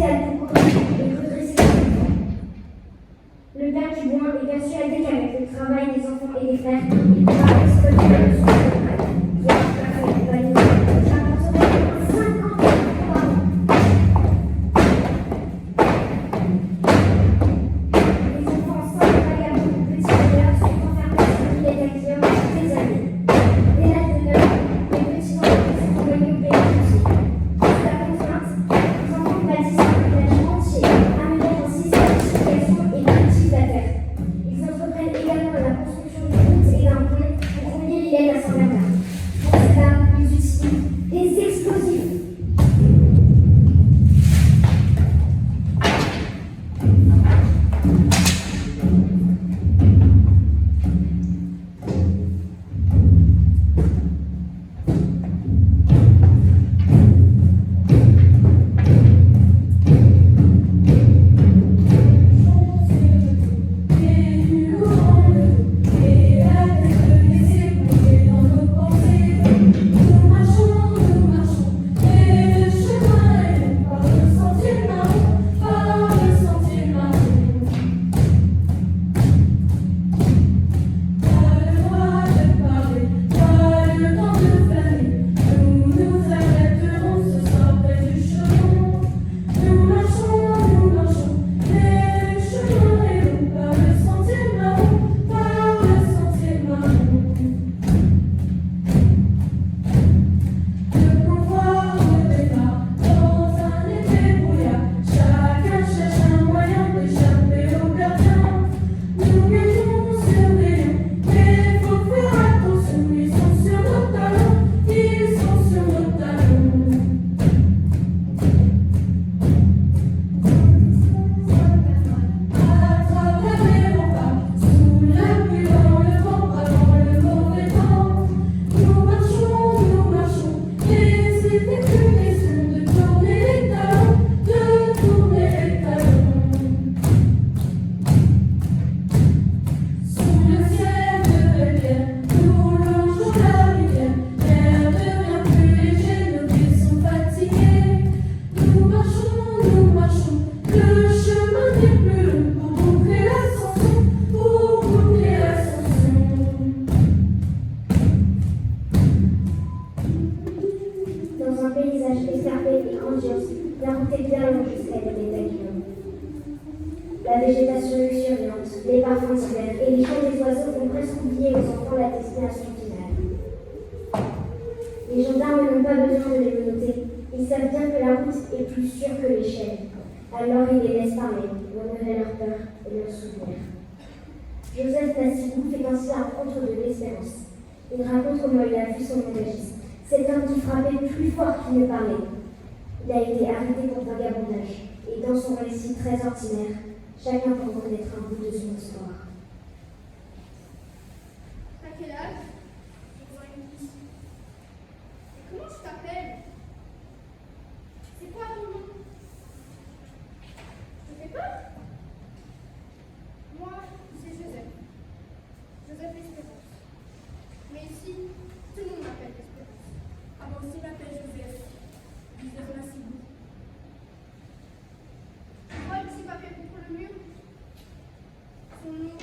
crucial pour corriger et redresser les enfants. Le père Dubois est persuadé qu'avec le travail des enfants et des frères, il pourra exploiter la leçon de l'Allemagne, qui a parfait validé. Ça apporterait au moins 50 000 par an. Les enfants sans vagabonds, petits voleurs, sont enfermés sur l'île des taxis depuis des années. Dès l'âge de 9 ans, les petits enfants sont envoyés au pays entier. Sous la contrainte, les enfants bâtissent un village entier, amenant ainsi sophistication et cultivateurs. Ils entreprennent également la construction d'une route et d'un pont pour relier l'île à Saint-Bernard. Pour cela, ils utilisent des explosifs. Dans un paysage escarpé et grandiose, la route est bien longue jusqu'à l'île des Taquillons. La végétation luxuriante, les parfums d'hiver et les chants des oiseaux font presque oublier aux enfants la destination finale. Les gendarmes n'ont pas besoin de les menotter. Ils savent bien que la route est plus sûre que l'échelle. Alors ils les laissent parler, murmurer leurs peurs et leurs souvenirs. Joseph Tassibou fait ainsi un conte de l'espérance. Il raconte comment il a vu son aubergiste. Cet homme qui frappait plus fort qu'il ne parlait. Il a été arrêté pour vagabondage. Et dans son récit très ordinaire, chacun peut reconnaître un bout de son histoire. À quel âge? Je vois une fille. Et comment tu t'appelles? C'est quoi ton nom? Je te fais peur? Moi, c'est Joseph. Joseph Espérance. Mais ici, tout le monde m'appelle Espérance. Ah, moi aussi, je m'appelle Joseph. Joseph Tassibou. Tu vois le petit papier contre le mur? Son nom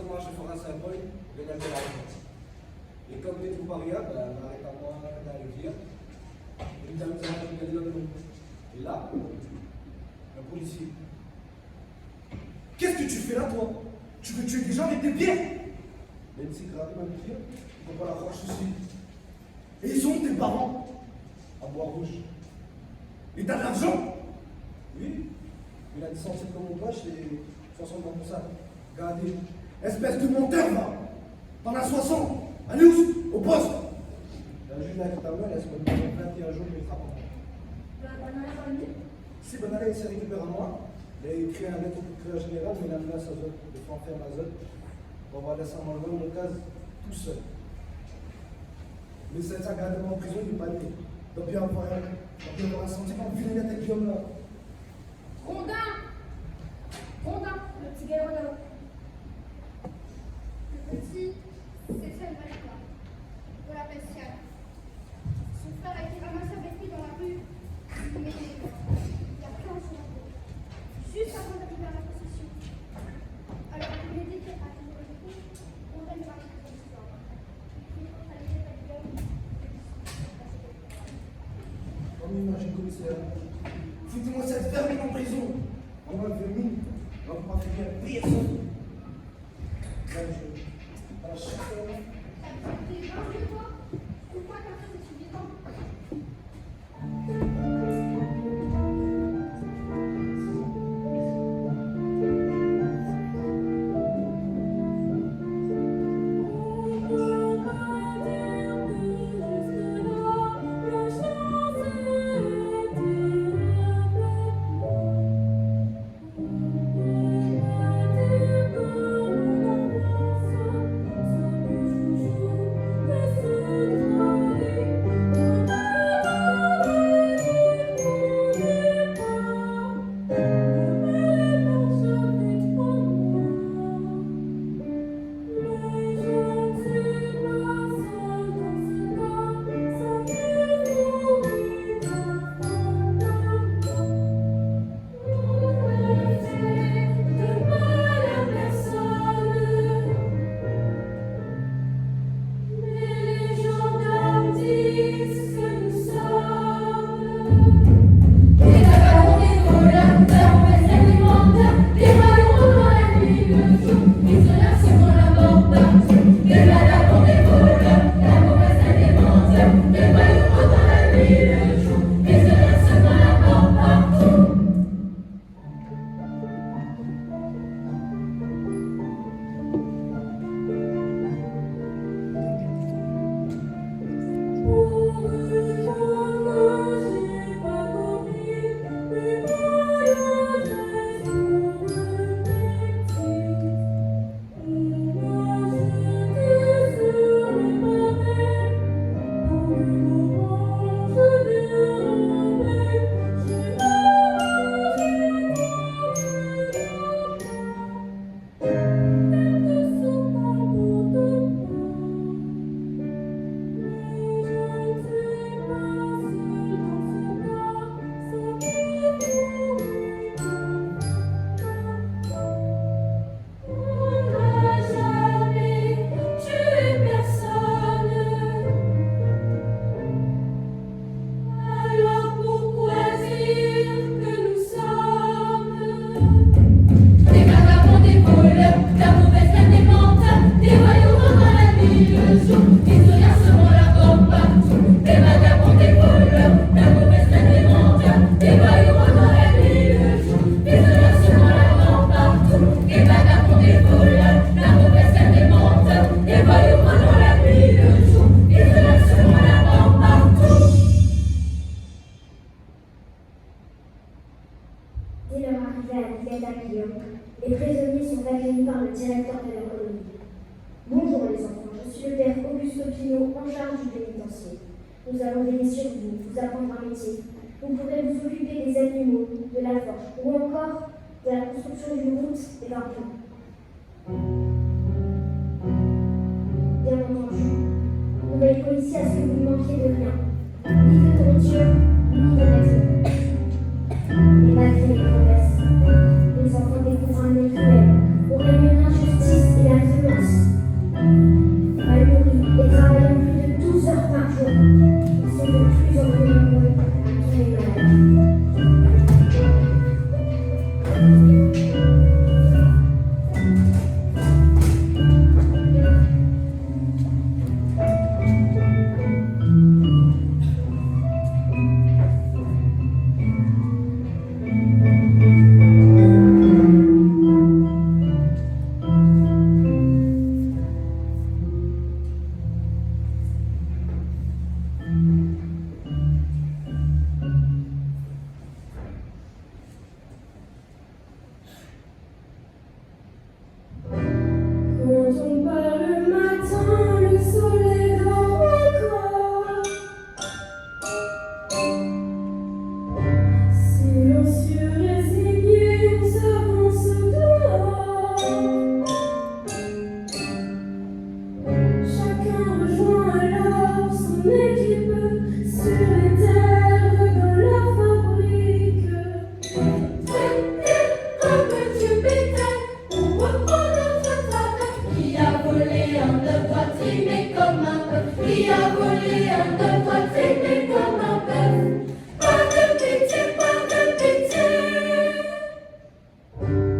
de marche fera un symbole, je vais l'appeler la réponse. Et comme tu es tout paria, ben, arrête à moi dans la rivière. Et nous allons regarder le nom. Et là, un policier. Qu'est-ce que tu fais là, toi? Tu veux tuer des gens avec tes pieds? Même si grave ma rivière, il ne faut pas la voir souci. Et ils sont où tes parents? À Bois-Rouge. Et t'as de l'argent? Oui, il a 10 centimes dans mon poche et 60 dans mon sac. Regardez. Espèce de menteur, va! T'en as 60! Allez où? Au poste! La juge là qui t'a mal, elle se met 21 jours de frappe. Si Bonalé s'est récupéré à moi, il a écrit un lettre au procureur général, mais il a amené à sa zone, de faire ma zone. On va laisser m'enlever mon case tout seul. Mais cette sac à en prison, il n'est pas né. Il doit bien avoir un sentiment de vilaine avec Guillaume là. Rondin! Rondin, le petit gars là. Le petit, c'est ça le Malécois, de la Pestiale. Son frère a été ramassé avec lui dans la rue, mais il y a 15 jours, juste avant d'arriver à la possession. Alors, il est dédié à la République, on donne la histoire. Il faut aller à Guillaume. Comme imagine commissaire. Foutez-moi cette vermine en prison! On va venir, on va pas faire personne. Là, à la chaque fois, T'es dangereux, toi? Pourquoi t'as fait cette suffisante? Les prisonniers sont accueillis par le directeur de la colonie. Bonjour les enfants, je suis le père Auguste Pinot, en charge du pénitencier. Nous allons veiller sur vous apprendre un métier. Vous pourrez vous occuper des animaux, de la forge, ou encore de la construction d'une route et d'un pont. Bien entendu, nous veillerons ici à ce que vous ne manquiez de rien, ni de nourriture, ni de vêtements. Et malgré les promesses, les enfants découvrent un monde cruel, où règne l'injustice et la Silencieux, résigné, on s'avance dehors. Chacun rejoint alors son équipe sur les terres de la fabrique. Un petit bétail, on reprend notre travail. Qui a volé un œuf doit trimer comme un bœuf. Qui a volé un œuf doit trimer comme un bœuf. Pas de pitié, pas de pitié.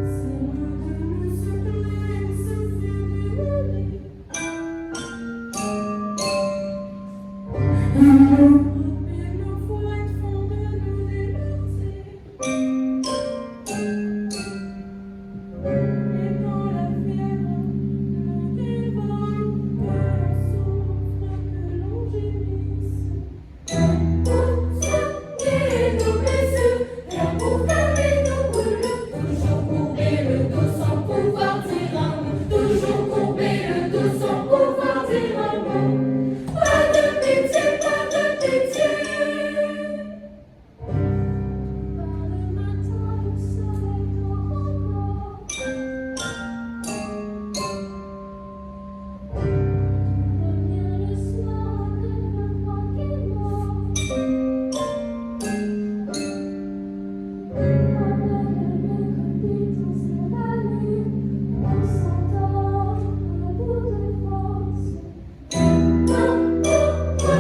C'est loin de nous se plaindre, se faire mais nos fouettes font de nous des martyrs. Et quand la fièvre nous dévore, que l'on souffre, que l'on gémisse. Soignez nos blessures, rien pour calmer nos brûlures. Toujours courber le dos sans pouvoir dire un mot. Toujours courber le dos sans pouvoir dire un mot. Pas de pitié, pas de pitié. Par le matin, le soleil dort encore. Revient le soir comme un froid qui est mort. Appelle le copine, on se la nuit. On s'endort à bout de force.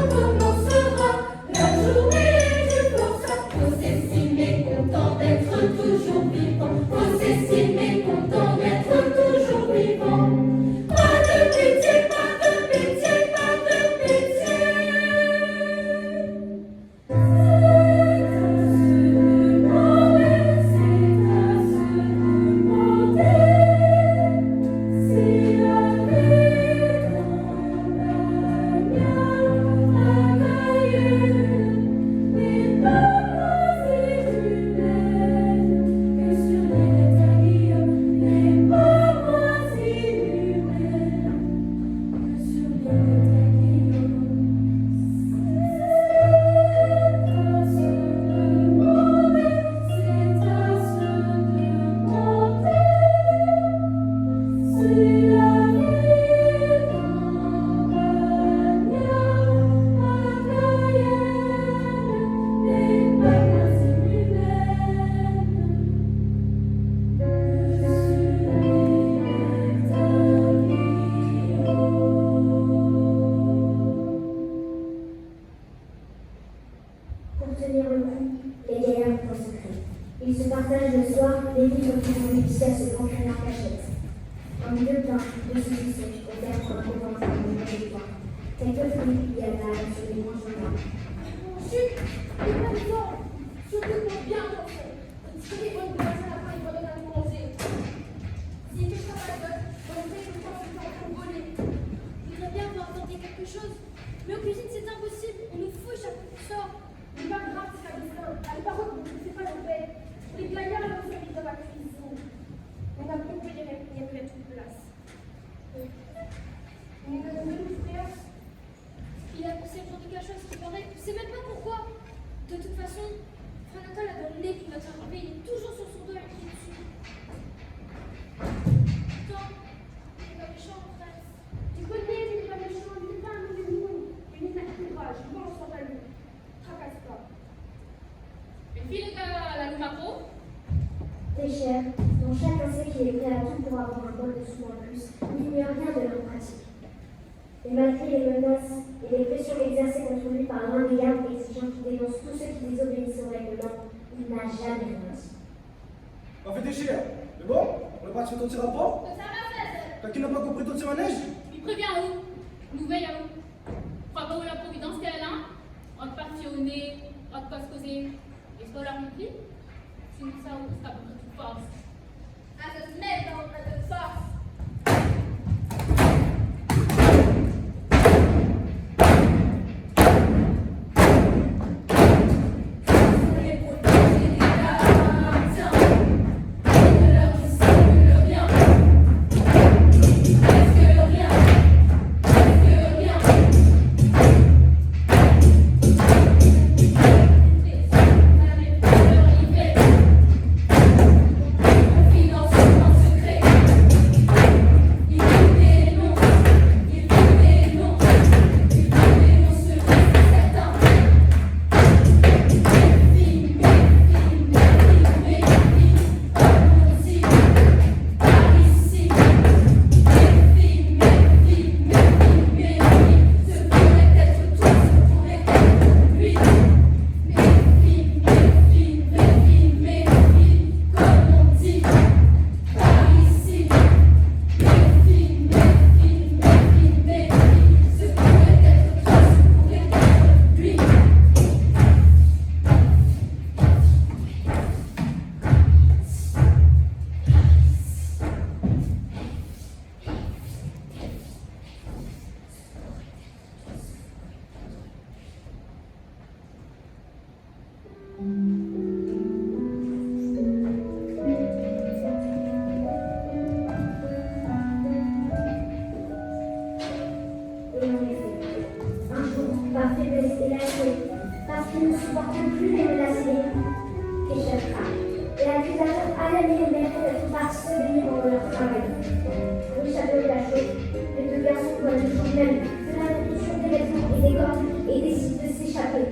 Commencera la journée du forçat. Faut s'estimer content d'être toujours vivant. Faut s'estimer content d'être toujours vivant. Pas de pitié, pas de pitié, pas de pitié. C'est à se demander, c'est à se demander si la vie dans la à Cayenne n'est pas moins inhumaine que sur l'île à Guillaume, n'est pas moins inhumaine que sur l'île à Guillaume. C'est à se demander si la vie dans la à Cayenne n'est pas moins inhumaine que sur l'île à Pour tenir le coup, les gaillards ont un secret. Ils se partagent le soir les livres qui sont réussis à se procurer en cachette. Un milieu plein de saucisses offert pour un copain de la victoire. Quelques fruits y avalent sur les branches de bois. Chut, il n'est pas dedans. Surtout bien attention. Si les bonnes glaces à la fin, il va donner à nous manger. Si quelqu'un va le on sait que le temps est en train de voler. Je voudrais bien pouvoir tenter quelque chose. Mais en cuisine, c'est impossible. On nous fout chaque fois qu'on sort. C'est pas grave, c'est pas bizarre. Allez, par contre, ne fais pas la paix. Les gaillards, ils ont fait dans la cuisine. On a beaucoup de plus de place. On est dans une frère. Il a poussé le genre de quelque chose qui paraît. Je sais même pas pourquoi. De toute façon, Franatal a donné qu'il notre arrivée. Il est toujours sur son dos avec les dessus. Pourtant, il n'est pas méchant, mon frère. Tu connais, il n'est pas méchant. Il n'est pas un mauvais monde. Il n'est pas courage. Il pense en lui. Tracasse pas. Une fille de la Lumaco. Des chers, dont chacun sait qu'il est prêt à tout pour avoir un bol de sous en plus, n'ignorent rien de leur pratique. Et malgré les menaces et les pressions exercées contre lui par l'un des gardes exigeants qui dénoncent tous ceux qui désobéissent au règlement, il n'a jamais renoncé. On fait des chiens. Mais bon, on n'a pas fait ton tir à rapport. Ça va faire. Quelqu'un n'a pas compris ton tir à neige. Il prévient où? Nous veillons. Crois pas où la providence qu'elle a? On te partit au nez, on te passe causer. Est-ce qu'on l'a compris? Sinon ça, on sera pour toute force. À se mettre dans notre force. Presque rien. échappera. Et l'accusateur Alain et le mérite d'être partis se baigner pendant leur travail. Pour échapper au cachot, les deux garçons voient le jour même de la nourriture des vêtements et des corps et décident de s'échapper.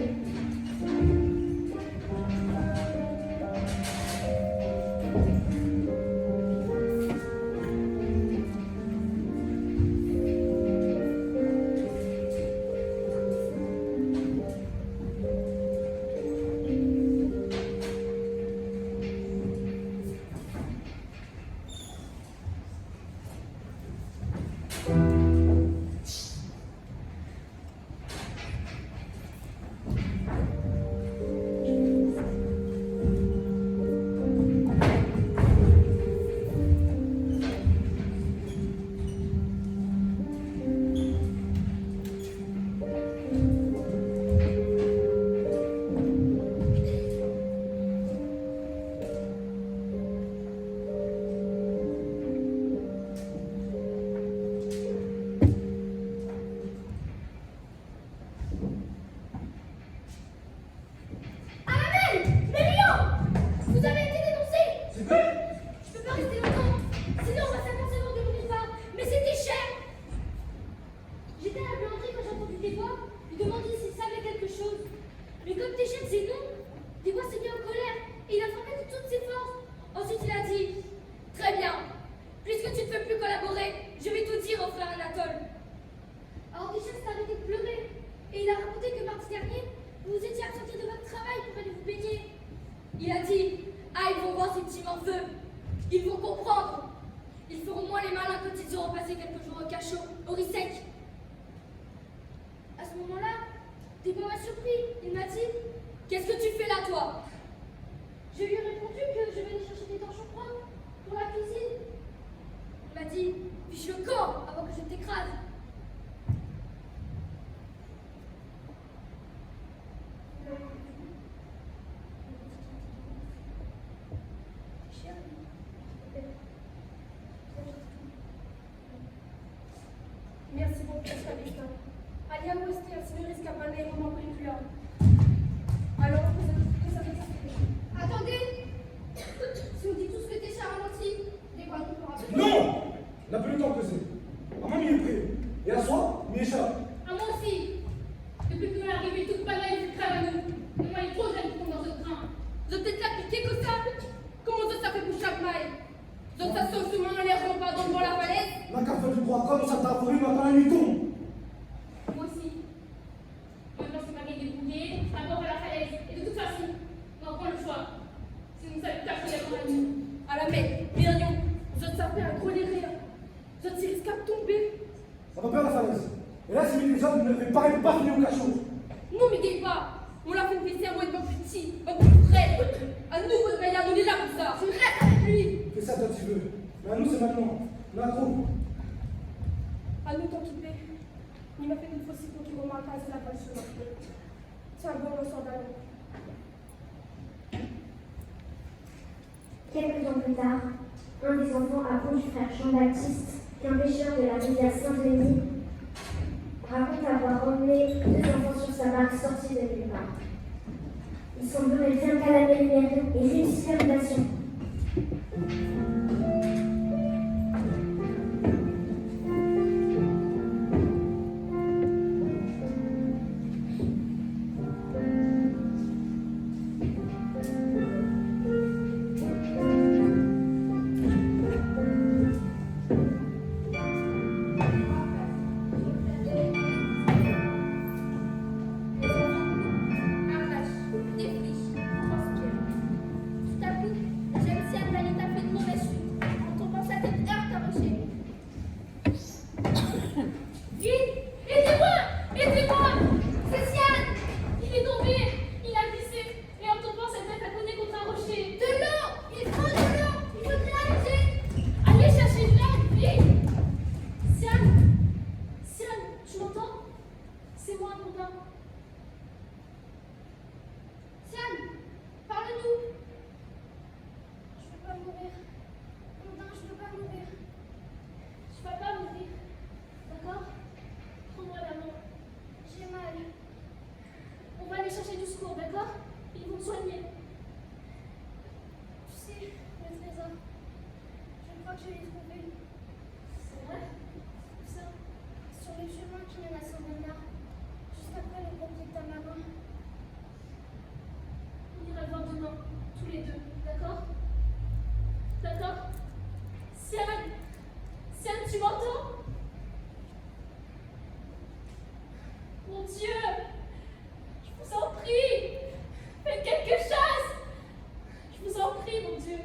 Merci beaucoup, Augustin. Alia Wester, signorina Scapanè, non m'en prie plus là. Alors, que ça veut dire? Attendez. Si on dit tout ce que tes chers ont menti, des quoi nous fera plus. Non! On n'a plus le temps que c'est. Maman m'y est prêt. Et à soi, m'y échappe. À moi aussi. Depuis que nous est arrivé, toute bagaille est crème à nous. Mais moi, il est trop jeune pour tomber dans ce train. Vous êtes là piqué que ça? Comment ça fait pour chaque maille? Vous êtes ça souvent les repas dans la falaise? La café du droit, comme ça t'a pourri, maintenant la nuit tombe. Moi aussi. Maintenant, c'est ma vie débrouillée, d'abord à la falaise. Et de toute façon, on prend le choix. Sinon, ça va cacher devant la nuit. À la mec, Myrion, vous êtes sapé un gros rire. Vous êtes si risqué de tomber. Ça va perdre la falaise. Et là, si les hommes ne fait pareil, pas finir au cachot. Non, mais gay pas. On l'a fait glisser à moi de votre petit, votre plus frère. À nous, votre gaillard, on est là pour ça. Je reste avec lui. Fais ça quand tu veux. Mais à nous, c'est maintenant. On a trop. À nous t'occuper. Il m'a fait une fausse pour qu'il remarque à la page sur c'est un bon ressort d'allons. Quelques temps plus tard, un des enfants apprend du frère Jean-Baptiste qu'un pêcheur de la rivière Saint-Denis raconte avoir emmené 2 enfants sur sa barque sortie de nulle part. Il semblerait bien calamer le Myrion et réussir l'invitation. Tout à coup, j'aime si Anne-Marie t'a fait de mauvaises ça. Je crois que je l'ai trouvé. C'est vrai? Ça, sur le chemin qui mène à Saint-Bernard, juste après le pompier de ta maman. On ira le voir demain, tous les deux, d'accord? D'accord? Sian! Sian, tu m'entends? Mon Dieu! Je vous en prie! Faites quelque chose! Je vous en prie, mon Dieu!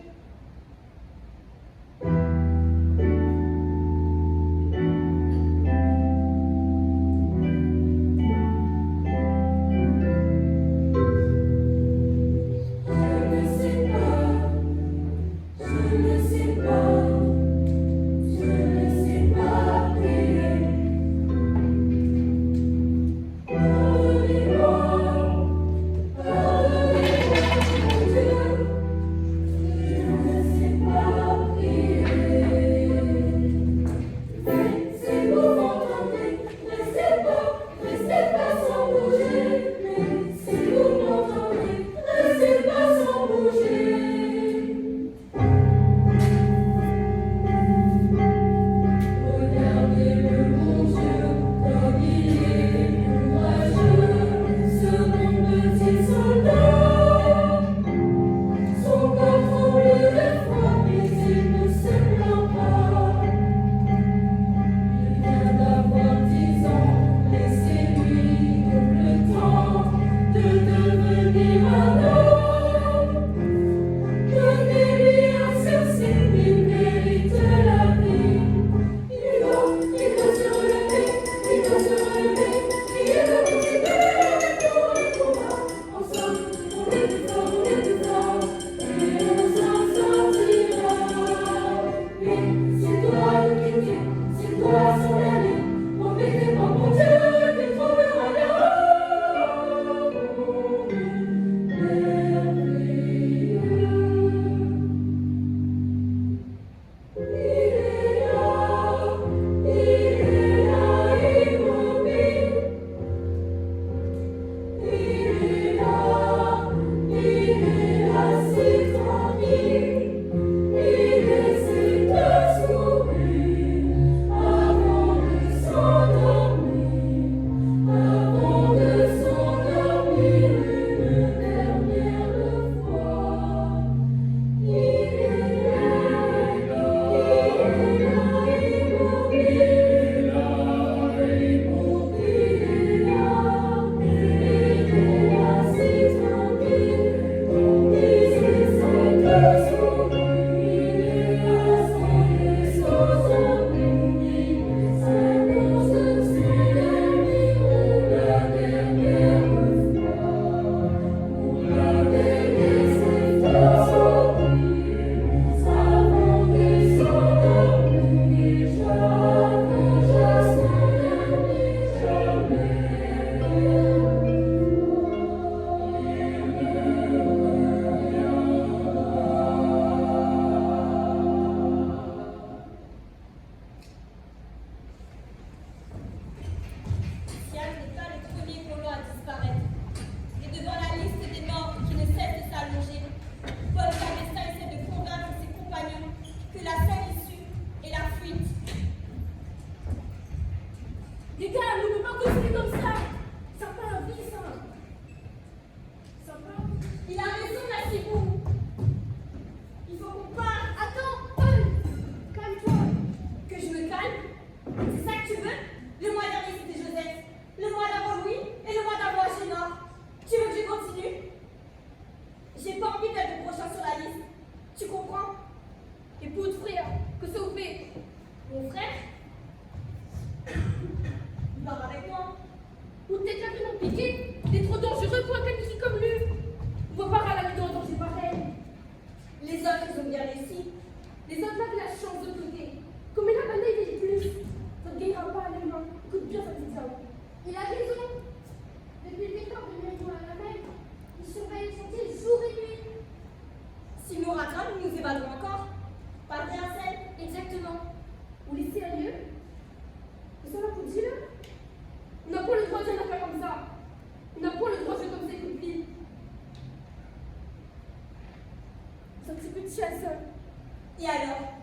Et alors?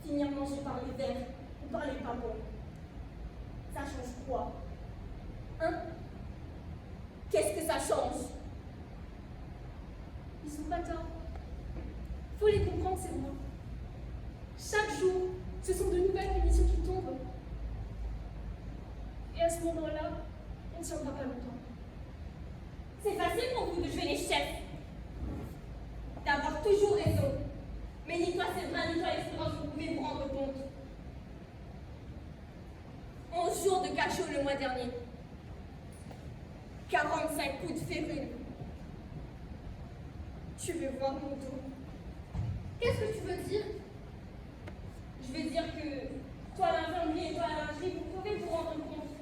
Finir mangé par les vers ou par les papons? Ça change quoi? Hein? Qu'est-ce que ça change? Ils sont pas tort. Faut les comprendre, ces mots. Chaque jour, ce sont de nouvelles punitions qui tombent. Et à ce moment-là, on ne tiendra pas longtemps. C'est facile pour vous de jouer les chefs, d'avoir toujours raison. Mais ni toi, Séverin, ni toi, Espérance, vous pouvez vous rendre compte. 11 jours de cachot le mois dernier. 45 coups de férule. Tu veux voir mon dos? Qu'est-ce que tu veux dire? Je veux dire que toi, l'infirmier et toi, la lingerie, vous pouvez vous rendre compte.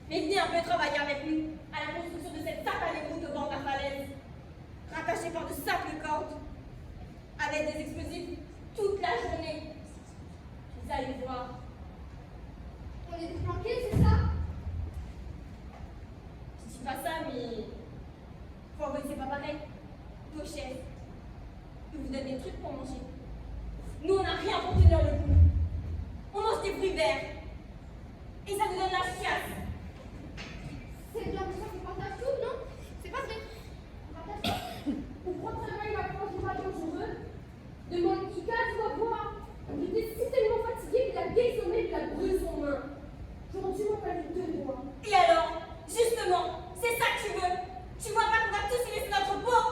Mais venez un peu travailler avec nous à la construction de cette satanée route au bord de la falaise, rattachée par de sacres cordes, à l'aide des explosifs toute la journée. Vous allez voir. On est déflanqués, c'est ça? Je dis pas ça, mais pour vous, c'est pas pareil. Vos chefs, ils vous donnent des trucs pour manger. Nous, on n'a rien pour tenir le coup. On mange des fruits verts. Et ça nous donne la chiasse. C'est bien pour ça qu'on partage tout, non? C'est pas vrai. On partage tout. Pour prendre sa main et la planche du rayon joureux, demande Ika doit boire. Il était si tellement fatigué qu'il a désomé de la brûle son main. J'aurais dû m'en fallu 2 doigts. Et alors, justement, c'est ça que tu veux. Tu vois pas qu'on va tous y laisser notre peau.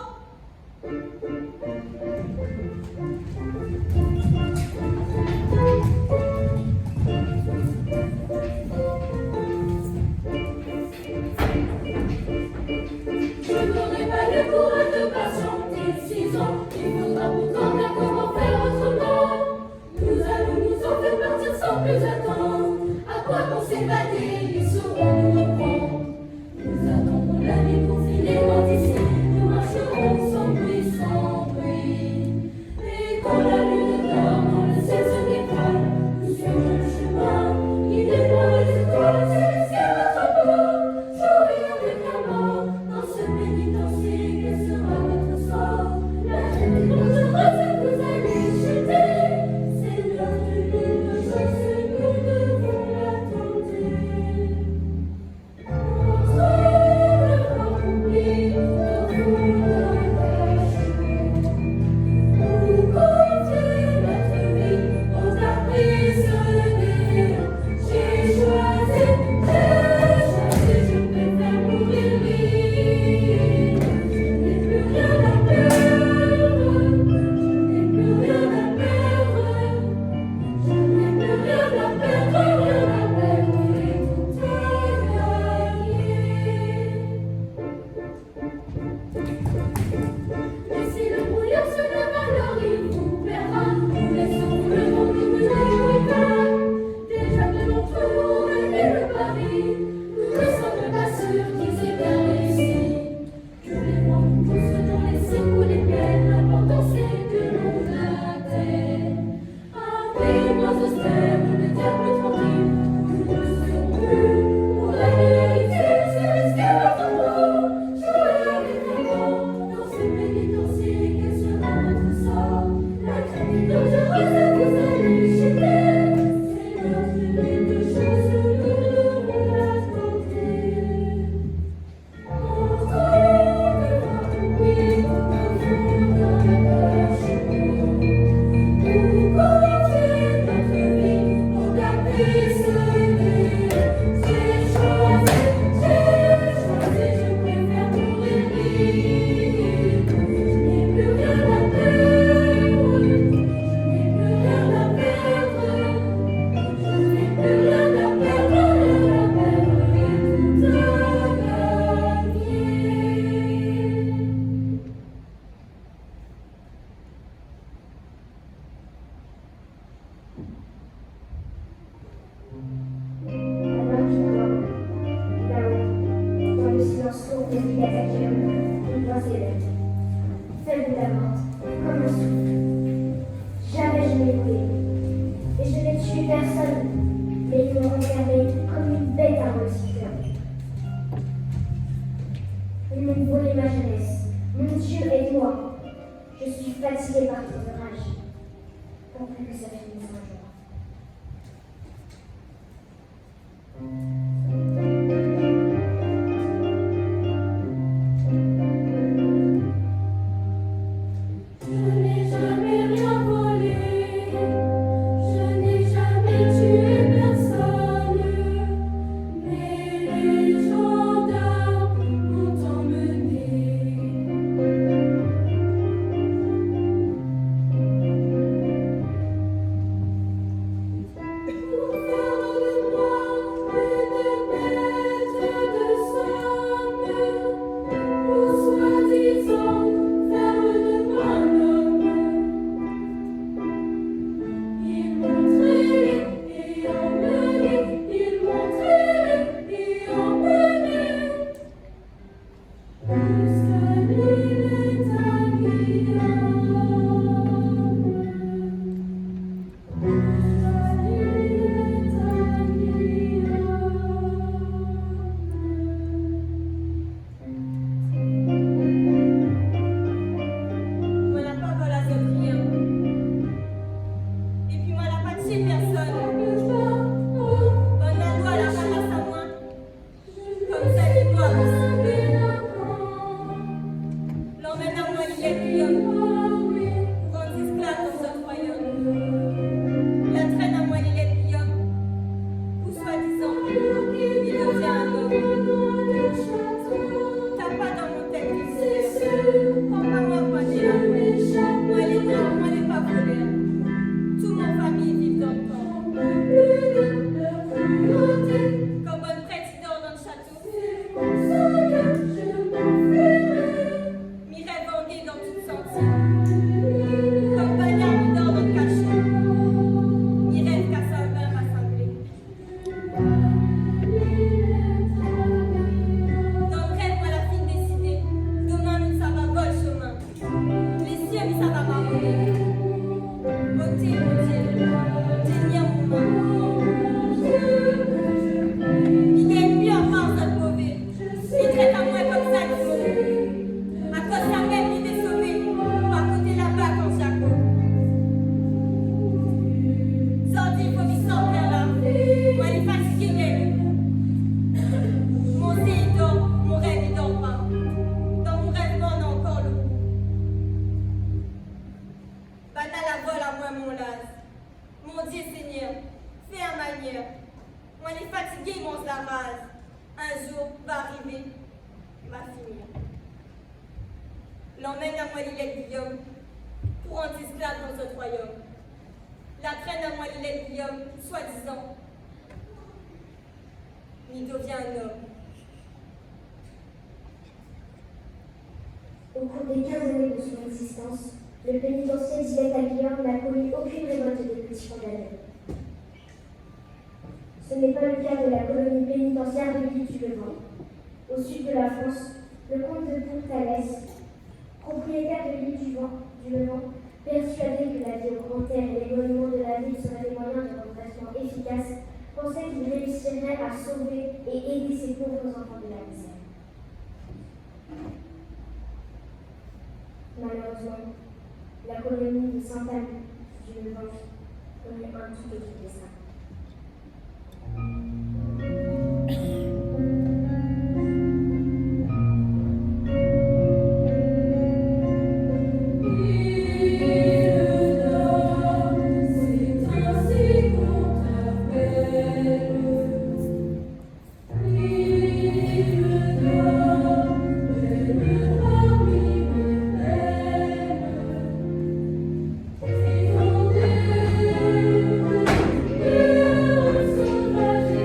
Je n'aurai pas le courage de patienter 6 ans. Il faudra pourtant bien comment faire autrement. Nous allons nous en faire partir sans plus attendre. À quoi qu'on s'évader, ils sauront nous reprendre. Nous attendons la nuit pour filer loin d'ici. Nous marcherons sans bruit, sans bruit. Et quand la lune dort dans le ciel se dévoile, nous suivrons le chemin. Il déploie les étoiles, c'est jusqu'à notre bout. Jouer avec la mort dans ce pénitencier, quel sera votre sort? La nuit dangereuse que vous allez jeter, c'est notre ligne de choix, nous devons la tenter. Entre le vent oubli, au fond d'un cachot, où confier notre vie aux caprices des néants. J'ai choisi, je préfère mourir libre. Je n'ai plus rien à perdre, je n'ai plus rien à perdre, je n'ai plus rien à perdre, et tout est gagné. Mais si le brouillard se lève, alors il vous perdra. Nous laissons le monde nous jouer pas. Déjà que l'entre nous a fait le pari, nous ne sommes pas sûrs qu'ils aient bien réussi. Que les vents nous poussent dans les secours ou les plaines, l'important c'est que l'on atteint un pays moins austère, une terre plus tranquille, où nous ne serons plus pour la réalité, c'est risquer votre peau. Jouer avec les vents dans ce pénitencier, quel sera votre sort? La crainte dangereuse vous allez jeter, c'est notre ligne de chose, nous devons la tenter. Entre le vent oubli, au fond d'un cachot, où confier notre vie aux caprices des néants. J'ai choisi, je préfère mourir libre. Je n'ai plus rien à perdre, je n'ai plus rien à perdre, je n'ai plus rien à perdre, et tout a gagné. Alors je vois, là-haut, dans le silence lourd des bibliothèques, une voix s'élève. Celle de la mort, comme un souffle. Jamais je n'ai voulu. Et je n'ai tué personne, mais ils m'ont regardé comme une bête à recycler. Ils m'ont volé ma jeunesse. Mon Dieu, aide-moi. Je suis fatiguée par ton rage. Pourvu que ça finisse un jour. Je n'ai jamais rien volé, je n'ai jamais tué personne, mais les gendarmes m'ont emmené. Pour faire de moi une bête de somme, pour soi-disant faire de moi un homme. Ils m'ont traîné et emmené, ils m'ont traîné et emmené jusqu'à l'île d'Aguillon. Moi n'a pas volé à cette rien. Et puis moi n'a pas tué personne. On a droit à la ramasse à moi. Comme ça il doit aussi. L'emmène à moi il est Guillaume. Pour rendre esclave dans ce royaume. La traîne à moi il est Guillaume. Pour soi-disant, il devient un homme. T'as pas dans mon tête qui se prends pas moi pour dire. Moi les blancs, moi les pas volés. Toute mon famille vit dans le camp. Comme bonne présidente dans le château. Mireille vendée dans tout sentier. Comme bagnard mi dort dans le cachot. Mireille casse un bain rassemblé. Dans le rêve, moi la fille décidée. Demain, mi ça va vol chemin. Les cieux, mi ça va marronner. Beauté, mon Dieu, tenir mon main. Il est plus en France de mauvais. Il traite à moi comme ça, il faut. À cause de sa mère, il est sauvé. À côté là-bas, quand Jaco. Sorti, il faut qu'il sorte là. Moi, il est fatigué, mon Dieu, il dort. Mon rêve, il dort pas. Dans mon rêve, on a encore le goût. Bana la vole à moi, mon las. Mon Dieu Seigneur, fais un manière. Moi, les fatigués, ils mangent la rase. Un jour va arriver, va finir. L'emmène à moi l'île Guillaume pour rendre esclave dans ce royaume. La traîne à moi l'île Guillaume, soi-disant. Il devient un homme. Au cours des 15 années de son existence, le pénitencier d'Isette à Guillaume n'a connu aucune révolte des petits condamnés. Ce n'est pas le cas de la colonie pénitentiaire de l'île du Levant. Au sud de la France, le comte de Pourtalès, propriétaire de l'île du Levant, persuadé que la vie au grand air et l'éloignement de la ville seraient des moyens de remplacement efficaces, pensait qu'il réussirait à sauver et aider ces pauvres enfants de la misère. Malheureusement, la colonie de Sainte-Anne du Levant connaît un tout autre destin. Sauvage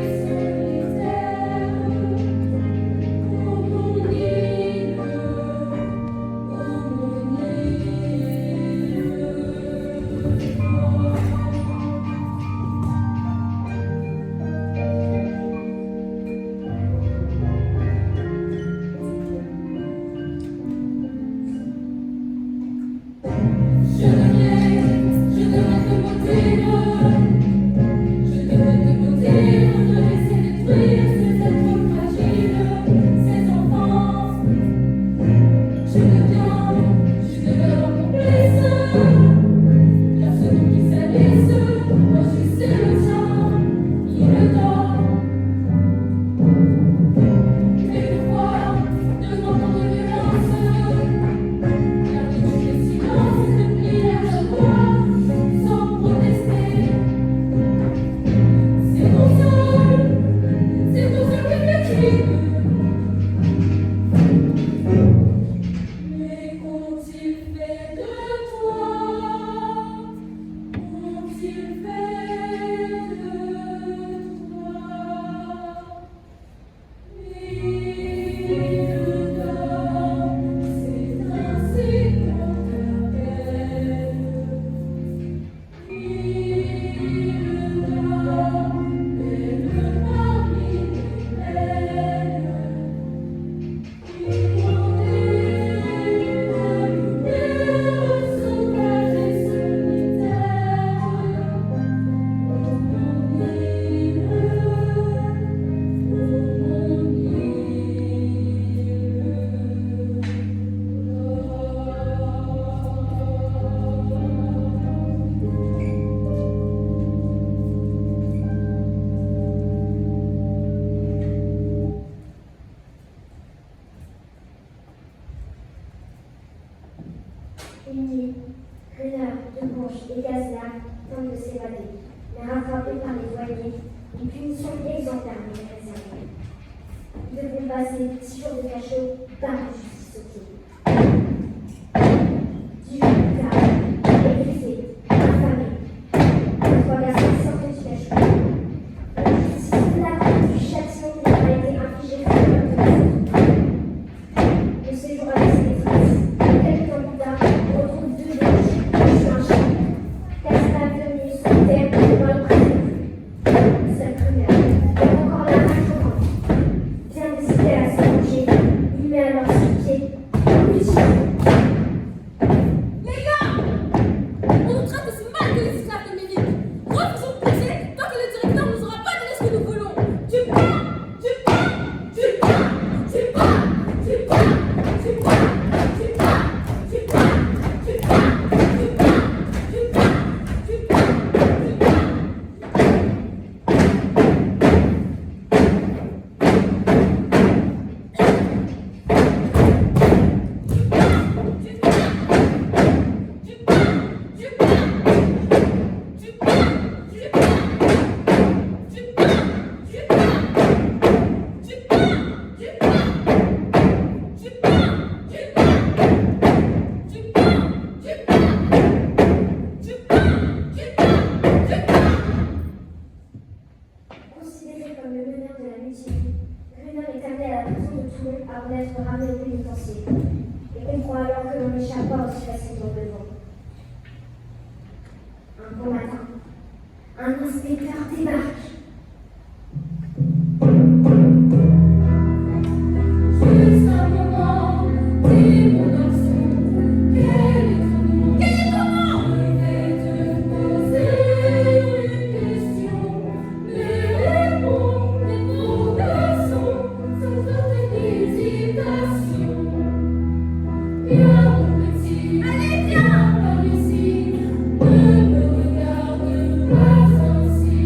Une nuit, Gruner, Debouche et Gazler tentent de s'évader, mais rattrapés par les douaniers, une punition exemplaire les est réservée. Ils devront passer 6 jours de cachot par la justice au pied. 10 jours plus tard, épuisés, affamés, les 3 garçons sortent du cachot. La justice flagrante du châtiment qui leur a été infligé sur le peuple de le séjour avec ses maîtresses. Quelques temps plus tard, on retrouve 2 détenus sur un champ. Castal venu sur terre dans le prison. Seul Gruner, encore là à Florence, bien décidé à se venger, il met alors sur pied un petit. Les gars, on nous traite aussi mal que les esclaves de Ménique. Refusons de pousser tant que le directeur ne nous aura pas donné ce que nous voulons. Tu pars, tu pars, tu pars, tu pars, tu pars, tu pars, tu pars, tu pars, tu pars, tu pars, tu pars, tu pars, tu pars. Considéré comme le meneur de la mutine, Gruner est amené à la prison de Toulon avant d'être ramené au pénitencier. Et comprend alors que l'on n'échappe pas aussi facilement devant. Un bon matin, un inspecteur débarque. Juste un moment, dis mon garçon, quel est ton nom? Je vais te poser une question, mais réponds, mon garçon, sans aucune hésitation. Viens mon petit, allez viens par ici, ne me regarde pas ainsi.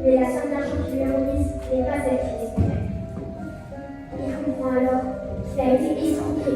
Mais la somme d'argent qu'il lui remise n'est pas celle qu'il espérait. Il comprend alors qu'il a été escroqué.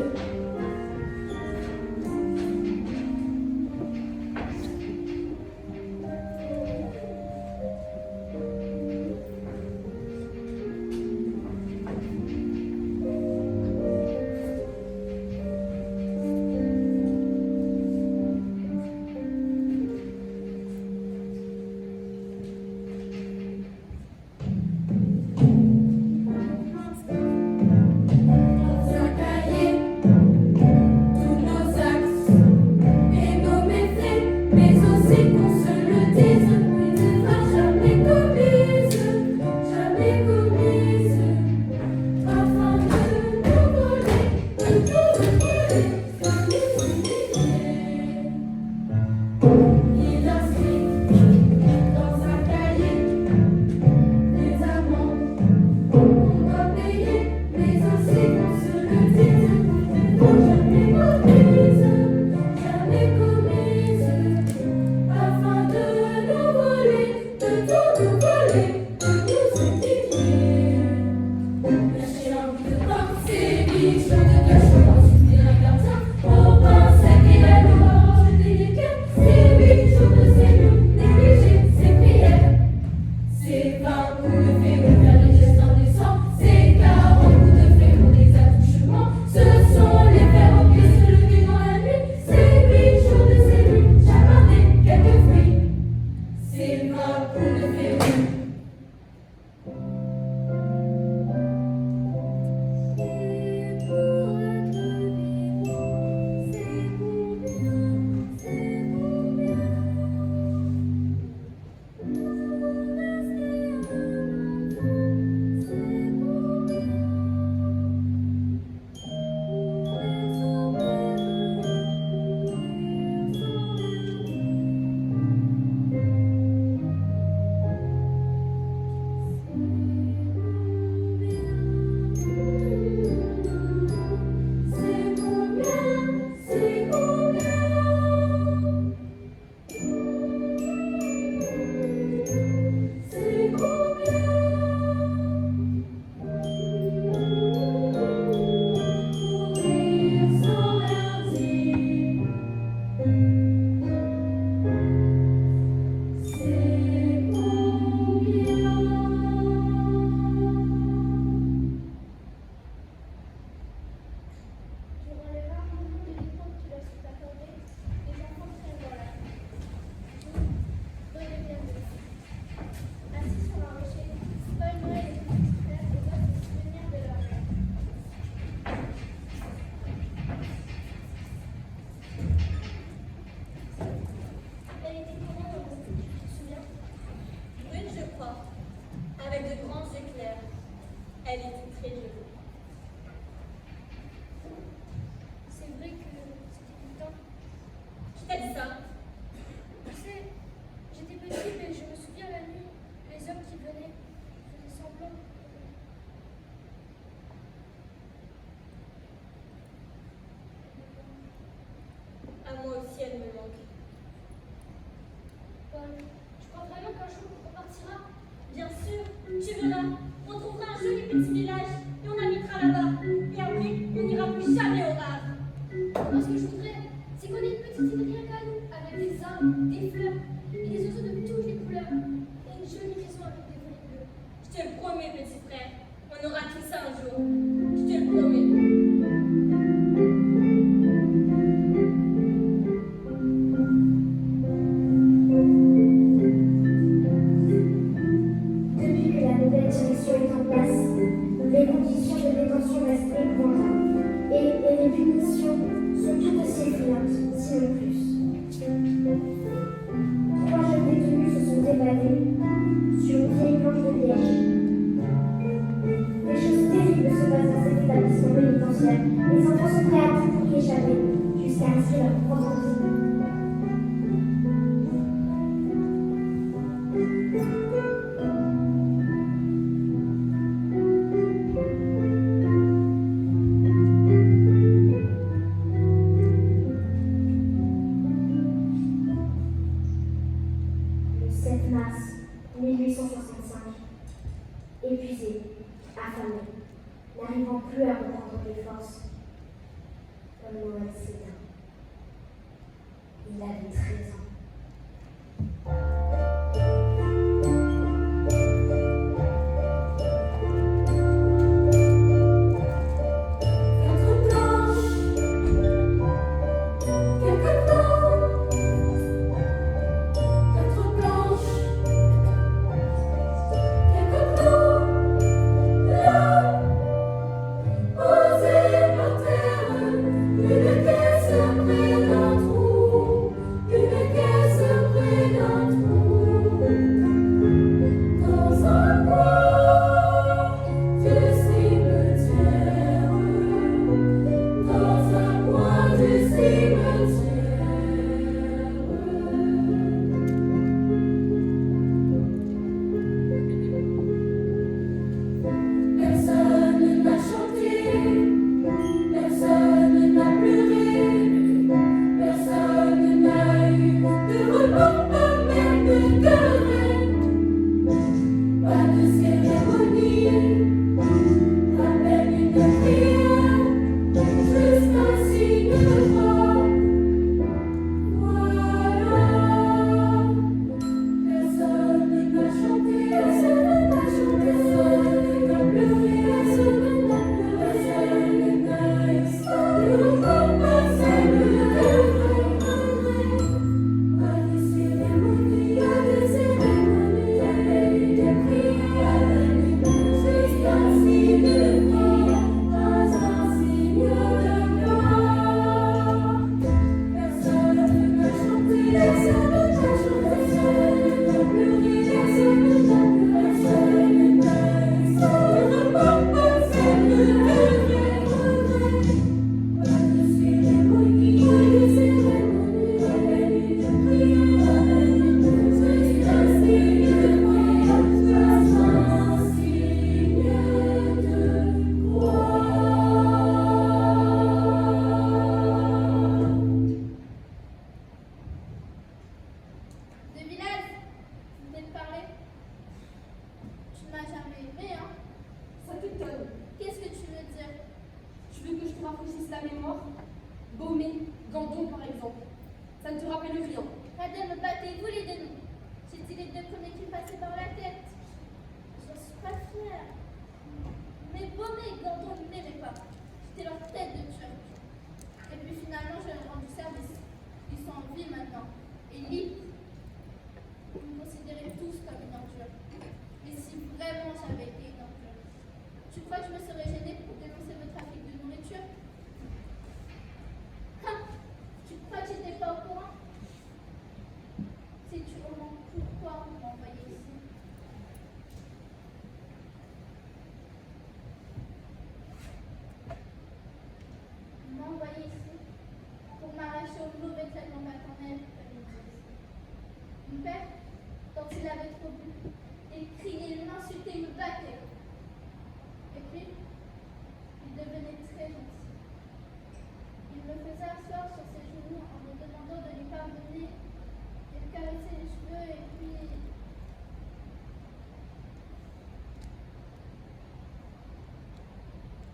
Le 7 mars 1866. épuisé, affamé, n'arrivant plus à reprendre des forces. Comme Noël s'éteint. Il avait 13 ans.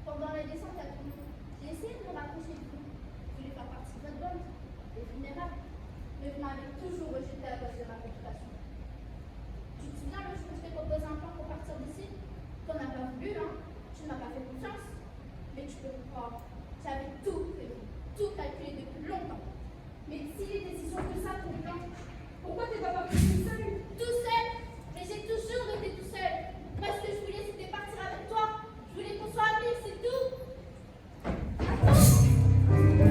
Pendant la descente à Toulon, j'ai essayé de me rapprocher de vous. Je voulais faire partie de votre bande, des vulnérables. Mais vous m'avez toujours rejeté à cause de ma réputation. Tu te souviens le jour où je t'ai proposé un plan pour partir d'ici? Tu n'en as pas voulu, hein? Tu ne m'as pas fait confiance. Mais tu peux me croire, j'avais tout prévu, tout calculé depuis longtemps. Mais si les décisions que ça pour plan, pourquoi t'es pas parti tout seul? Tout seul? Mais j'ai toujours été tout seul. Moi, ce que je voulais, c'était partir avec toi. Je voulais qu'on soit amis, c'est tout.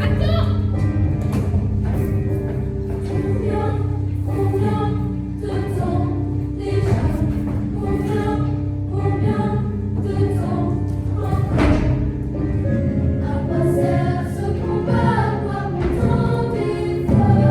Attends! Combien de temps déjà? Combien de temps encore? À quoi sert ce combat? À quoi mon temps d'effort?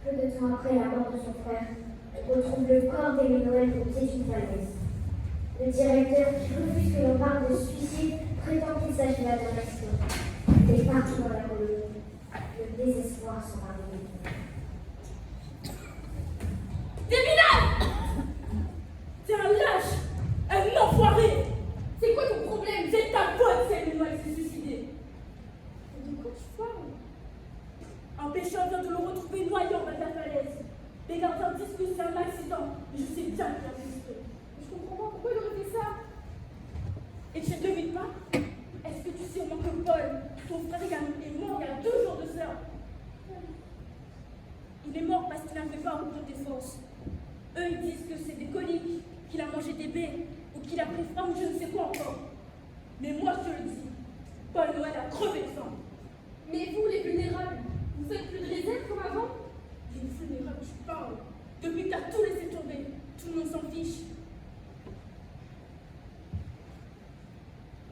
Peu de temps après la mort de son frère, on retrouve le corps d'Aimé Noël au pied d'une falaise. Le directeur, qui refuse que l'on parle de suicide, prétend qu'il s'agit là d'un accident. Et partout dans la colonie, le désespoir s'empare de lui. Des minables! T'es un lâche! Un enfoiré! C'est quoi ton problème? C'est ta faute si Aimé Noël s'est suicidé! De quoi tu parles? Un pêcheur vient de le retrouver noyé en bas de la falaise. Les gardiens disent que c'est un accident, mais je sais bien qu'il a fait exprès. Mais je comprends pas pourquoi il aurait fait ça. Et tu ne devines pas? Est-ce que tu sais au moins que Paul, ton frère, est mort il y a 2 jours de cela? Il est mort parce qu'il n'avait pas repris des forces. Eux, ils disent que c'est des coliques, qu'il a mangé des baies, ou qu'il a pris froid, ou je ne sais quoi encore. Mais moi, je te le dis, Paul Noël a crevé de faim. Mais vous, les vulnérables, vous faites plus de réserve comme avant? Les vulnérables, tu parles. Depuis que t'as tout laissé tomber, tout le monde s'en fiche.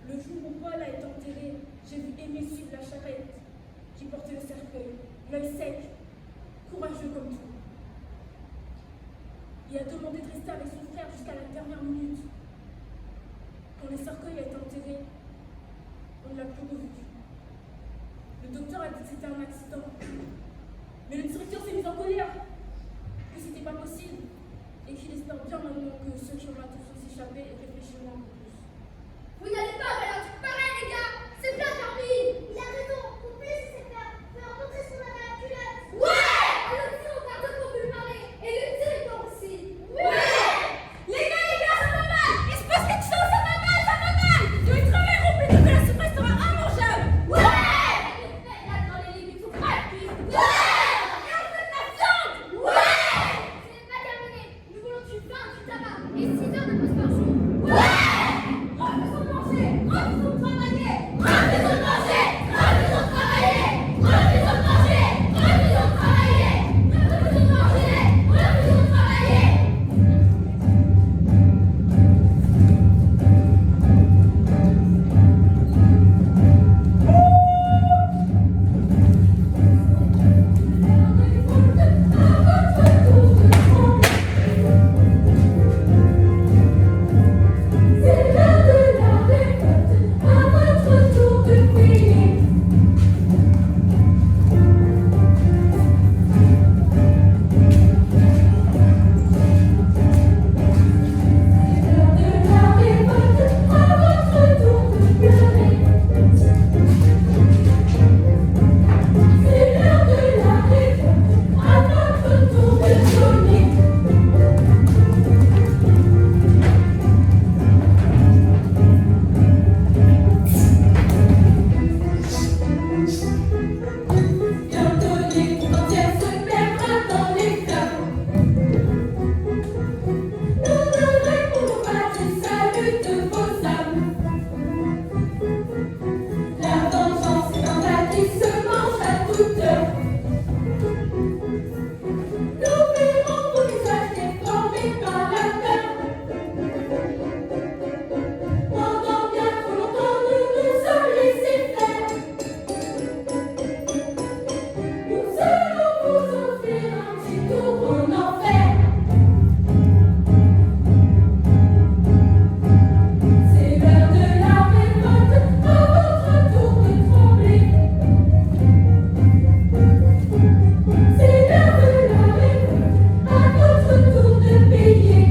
Le jour où Paul a été enterré, j'ai vu Aimé suivre la charrette qui portait le cercueil, l'œil sec, courageux comme tout. Il a demandé de rester avec son frère jusqu'à la dernière minute. Quand le cercueil a été enterré, on ne l'a plus revu. Le docteur a dit que c'était un accident. Mais le directeur s'est mis en colère, que c'était pas possible, et qu'il espère bien maintenant que ceux qui ont la tête sont s'échapper et réfléchiront un peu plus. Vous n'allez pas faire un truc pareil, les gars. C'est bien Carmine. Il a raison. Pour plus, c'est faire montrer ce qu'on a dans la culotte. Ouais. Alors si on garde pour lui parler. Et le directeur aussi. Ouais. Les gars, ça va mal. Il se passe quelque chose, ça va mal. Je vais travailler au plus tôt que la soupe sera immangeable. Ouais. Là, dans les légumes, faut pas cuire. Ouais. Et on fait de la viande. Ouais. Ce n'est pas terminé. Nous voulons du pain, du tabac et 6 heures de pause par jour. Ouais. Refusons de manger. Refusons de travailler. Refusons de manger. Refusons de travailler. Refusons de manger. Refusons de travailler. Refusons de manger. Refusons de travailler. C'est l'heure de la révolte, à votre tour de payer. C'est l'heure de la révolte, à votre tour de pleurer. C'est l'heure de la révolte, à votre tour de sonner. Bientôt l'équipe entière se perdra dans les flammes. Nous ne répondons pas du salut de vos âmes. La vengeance est un plat qui se mange à toute heure. Nous verrons vos visages déformés par la peur. Pendant bien trop longtemps, nous nous sommes laissés faire. Nous allons vous offrir un petit tour en enfer. C'est l'heure de la révolte, à votre tour de trembler. C'est l'heure de la révolte, à votre tour de payer.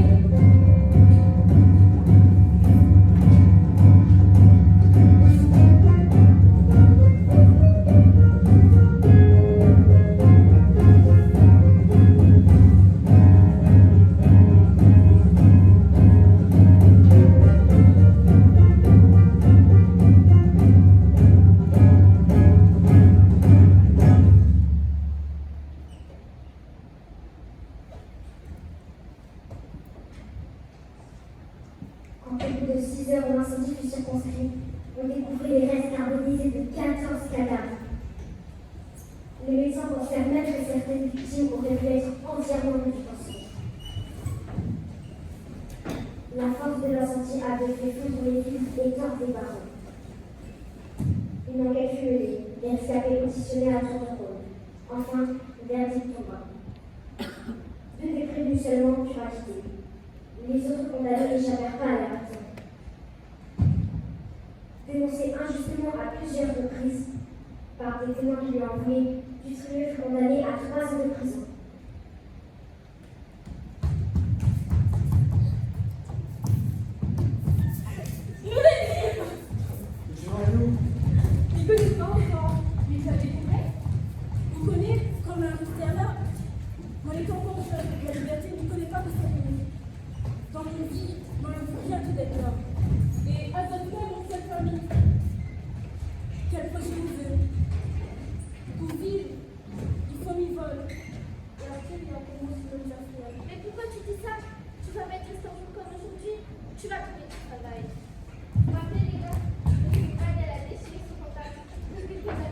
Quand au bout de 6 heures, l'incendie fut circonscrit, on découvrit les restes carbonisés de 14 cadavres. Les médecins pensèrent même que certaines victimes auraient pu être entièrement venues du sang. La force de l'incendie avait fait fondre les villes et tordre les barreaux. Une enquête fut menée, les rescapés auditionnés à tour de rôle. Enfin, verdict tomba. seulement furent acquittés. Les autres condamnés n'échappèrent pas à la prison. Dénoncé injustement à plusieurs reprises par des témoins qui lui en voulaient, Dutrieux fut condamné à 3 ans de prison. Tu vas aller où? Il ne connaît pas encore, mais il avait compris. Il connaît comme un extérieur. Dans les campagnes de la liberté, il ne connaît pas que c'est une. Dans une vie, il y a tout d'être là. Et à cette même dans cette famille, quel projet vous veut. Pour vivre, il faut m'y voler. Et après, il y a pour moi ce que nous affaires. Mais pourquoi tu dis ça? Tu vas mettre un jour comme aujourd'hui? Tu vas trouver du travail. Rappelez les gars, le travail elle a déchiré son contact. Depuis qu'on a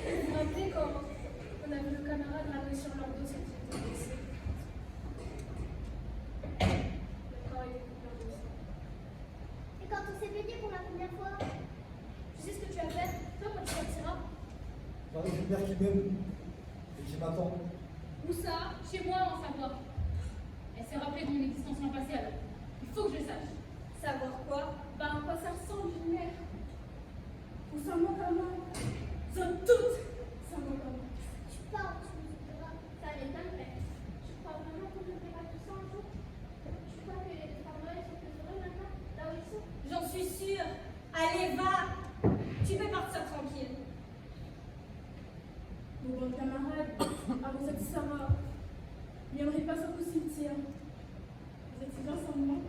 Vous vous rappelez quand on a vu le camarade ramer sur leur dos cette blessé? Le corps était couvert de sang. Et quand on s'est baigné pour la première fois, tu sais ce que tu as fait? Toi, quand tu sortiras? J'arrive une mère qui m'aime et qui m'attend. Où ça? Chez moi, en savoir. Elle s'est rappelée de mon existence l'an passé alors. Il faut que je le sache. Savoir quoi? Bah, à quoi ça ressemble une mère? Ou ça manque à moi. Nous sommes toutes. Ça manque à moi. Tu parles, tu nous diras, ça allait bien le faire. Tu crois vraiment qu'on ne verra tout ça un jour? Tu crois que les travailleurs sont plus heureux maintenant, là où ils sont? J'en suis sûre. Allez, va. Tu peux partir tranquille. Mon bon camarade, vous êtes Sarah. Il n'y aurait pas ça au cimetière. Vous êtes bien sans moi.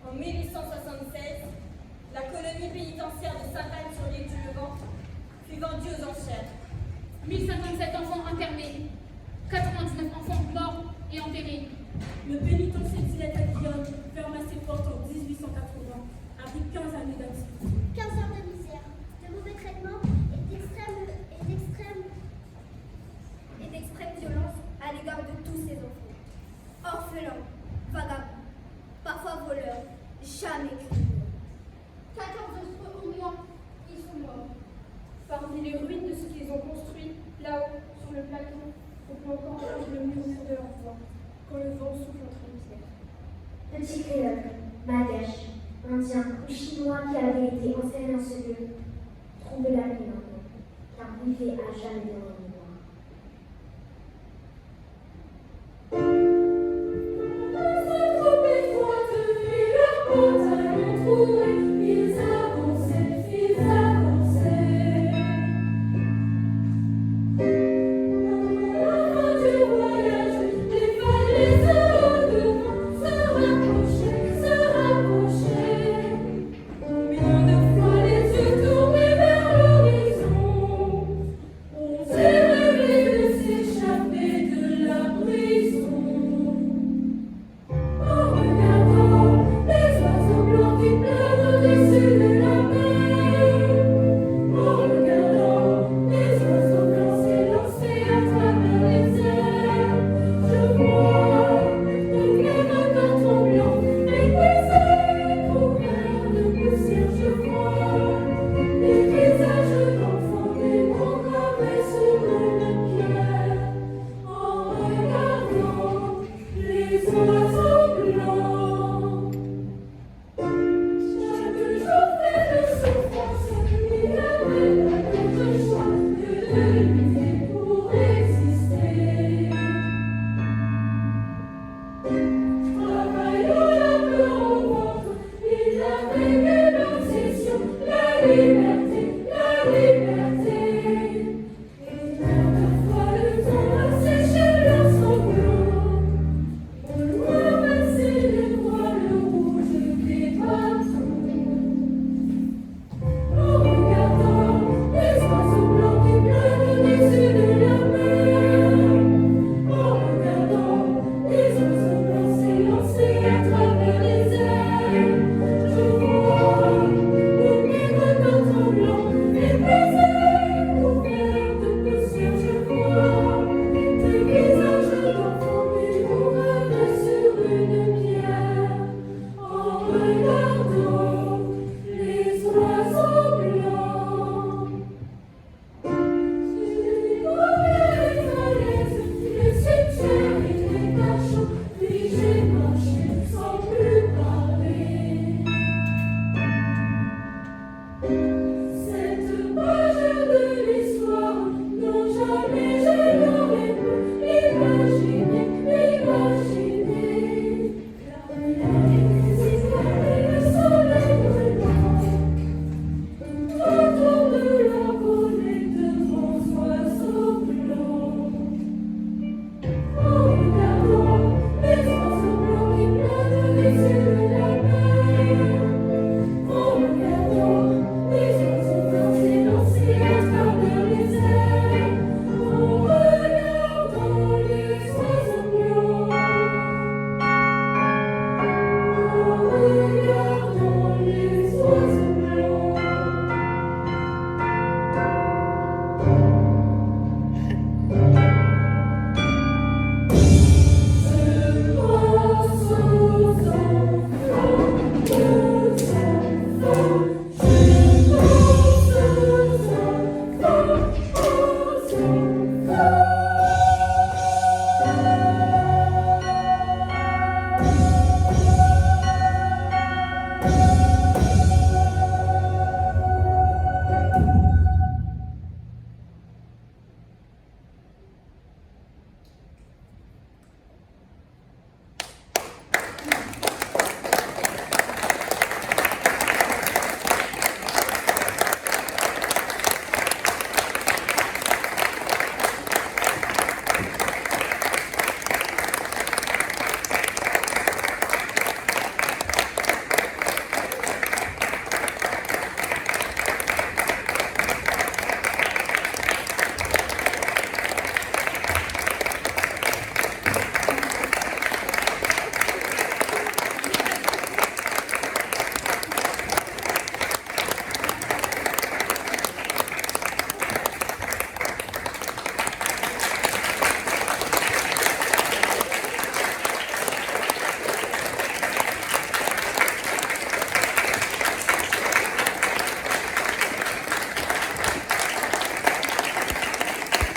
En 1876, la colonie pénitentiaire de Sainte-Anne-sur-l'île du Levant fut vendue aux enchères. 1057 enfants internés, 99 enfants morts et enterrés. Le pénitencier d'Illette à Guillaume ferma ses portes en 1880, après 15 années d'activité. 15 heures de misère, de mauvais traitements et d'extrême violence à l'égard de tous ces enfants. Orphelins, vagabonds, parfois voleurs, jamais criminels. 14 d'entre eux au moins, ils sont morts. Parmi les ruines de ce qu'ils ont construit, là-haut, sur le plateau, on peut encore entendre le murmure de leur voix, quand le vent souffle entre les pierres. Petit créole, malgache, indien ou chinois qui avait été enfermé en ce lieu, trouvez la nuit maintenant, car vivez à jamais dans le monde.